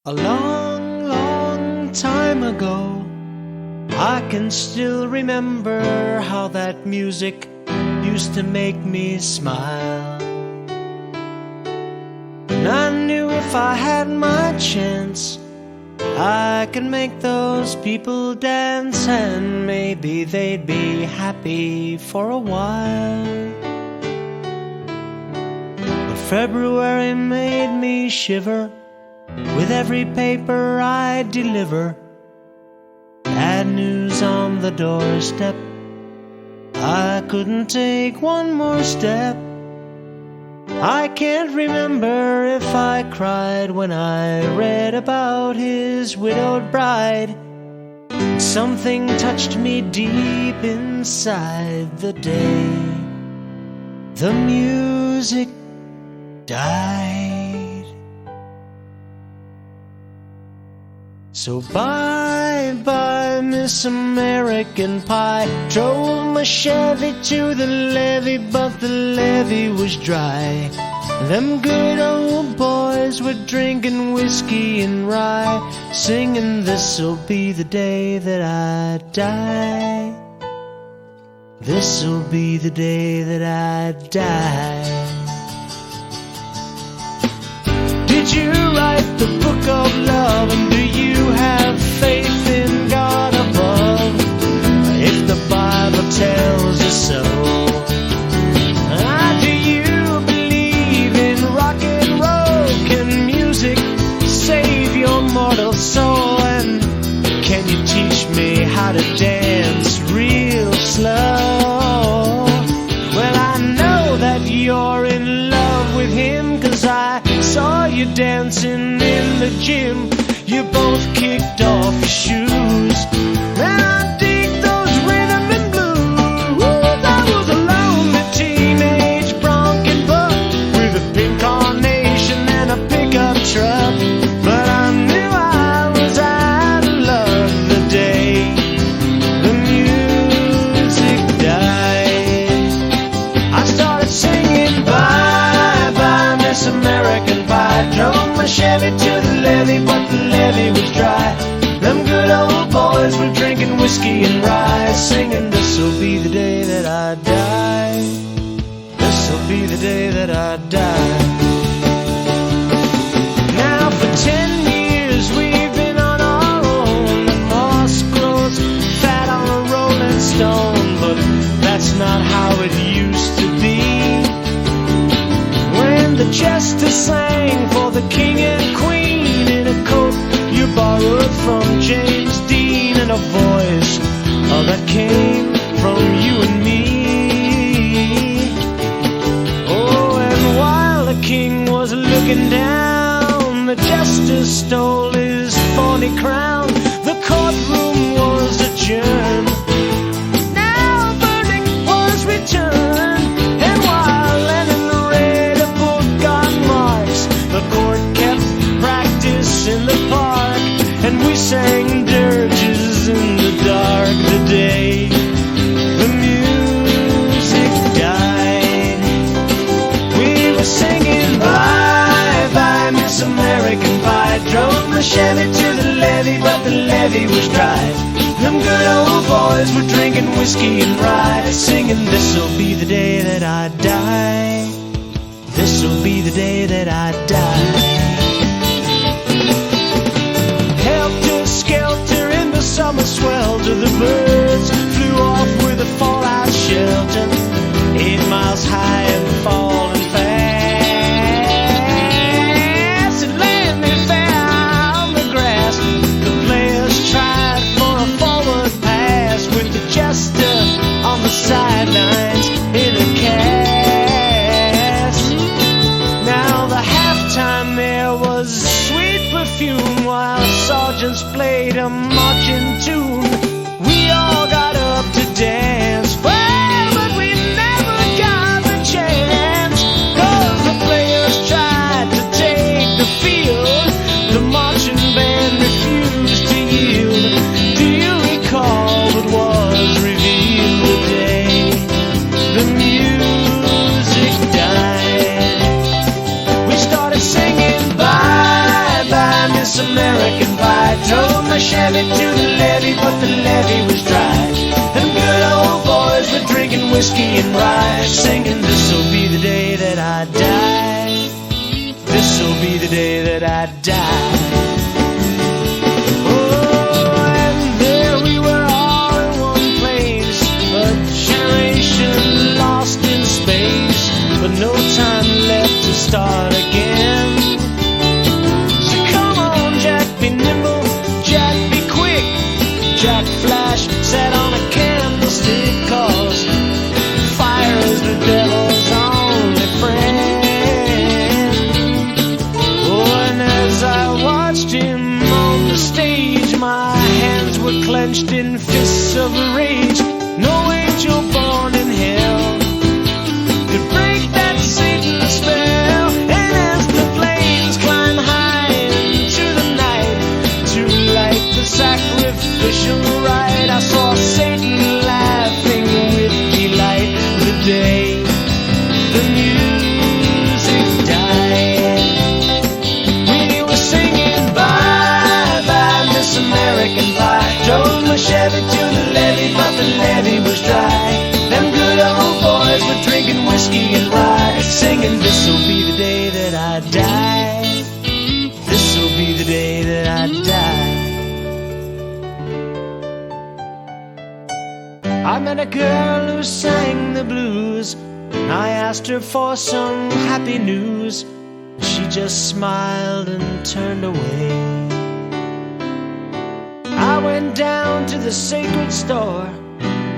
A long, long time ago, I can still remember how that music used to make me smile. And I knew if I had my chance, I could make those people dance, and maybe they'd be happy for a while. But February made me shiver with every paper I deliver. Bad news on the doorstep, I couldn't take one more step. I can't remember if I cried when I read about his widowed bride. Something touched me deep inside the day the music died. So bye-bye, Miss American Pie. Drove my Chevy to the levee, but the levee was dry. Them good old boys were drinking whiskey and rye, singing, "This'll be the day that I die. This'll be the day that I die." Did you write the book of love, and do you have faith in God above? If the Bible tells you so, do you believe in rock and roll? Can music save your mortal soul? And can you teach me how to dance real slow? Well, I know that you're in love with him, 'cause I saw you dancing in the gym. You both kicked off your shoes. Man, I dig those rhythm and blues. I was a lonely teenage bronkin' buck with a pink carnation and a pickup truck, but I knew I was out of luck the day the music died. I started singing, "Bye-bye, Miss American Pie." Drove my Chevy to the levee, but the levee was dry. Them good old boys were drinking whiskey and rye, singing, "This'll be the day that I die. This'll be the day that I die." Now for 10 years we've been on our own. The moss grows fat on a rolling stone, but that's not how it used to be. When the jester sang for the king and queen in a coat you borrowed from James Dean, and a voice that came from you and me. Oh, and while the king was looking down, the jester stole his thorny crown. The courtroom was adjourned. Now a verdict was returned, and while Lennon read a book on Marx, the court kept practice in the park, and we sang dirges in the dark the day the music died. We were singing, "Bye-bye, Miss American Pie." Drove my Chevy to the levee, but the levee was dry. Them good old boys were drinking whiskey and rye, singing, "This'll be the day that I die. This'll be the day that I die." Helter-skelter in the summer swelter, the birds flew off with a fallout shelter, 8 miles high and falling fast. It landed fair on the grass. The players tried for a forward pass, with the jester on the sidelines in a cast. Now the halftime there was sweet perfume, while sergeants played a marching tune. We all got up to dance, well, but we never got the chance, 'cause the players tried to take the field. The marching band refused to yield. Do you recall what was revealed the day the music died? We started singing, "Bye-bye, Miss America." Chevy to the levee, but the levee was dry. Them good old boys were drinking whiskey and rye, singing, this'll be the day that I die. This'll be the day that I die. Oh, and there we were all in one place, a generation lost in space, but no time left to start again. So come on, Jack, be nimble, Jack, be quick. Jack Flash sat on a candlestick, 'cause fire is the devil's only friend. Oh, and as I watched him on the stage, my hands were clenched in fists of rage. No angel born in hell could break that Satan spell. And as the flames climb high into the night to light the sacrificial rite, I saw Satan laughing with delight the day the music died. We were singing bye bye Miss American Pie, drove my Chevy to the levee, but the levee was dry. Them good old boys were drinking whiskey and rye, singing, this'll be the day that I die. This'll be the day that I die. I met a girl who sang the blues. I asked her for some happy news. She just smiled and turned away. I went down to the sacred store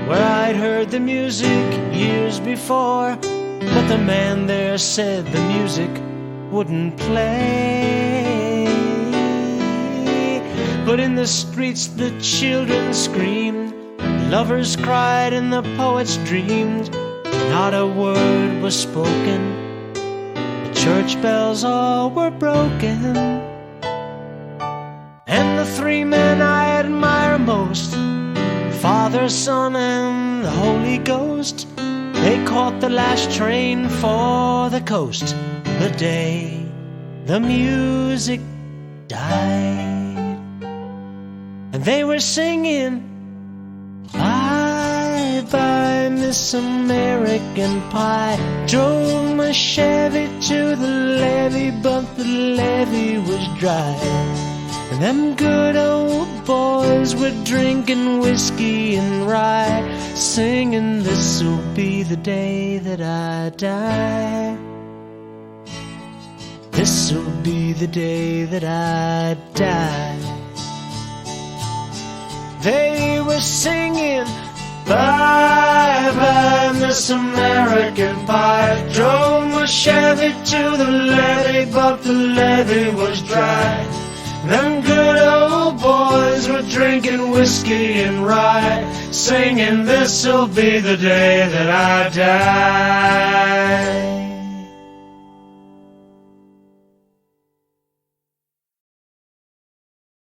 where I'd heard the music years before, but the man there said the music wouldn't play. But in the streets the children screamed, lovers cried and the poets dreamed. Not a word was spoken, the church bells all were broken. And the three men I admire most, Father, Son, and the Holy Ghost, they caught the last train for the coast the day the music died. And they were singing, bye bye Miss American Pie, drove my Chevy to the levee, but the levee was dry. And them good old boys were drinking whiskey and rye, singing, this'll be the day that I die. This'll be the day that I die. They were singing, bye bye Miss American Pie, drove my Chevy to the levee, but the levee was dry. Them good old boys were drinking whiskey and rye, singing, this'll be the day that I die.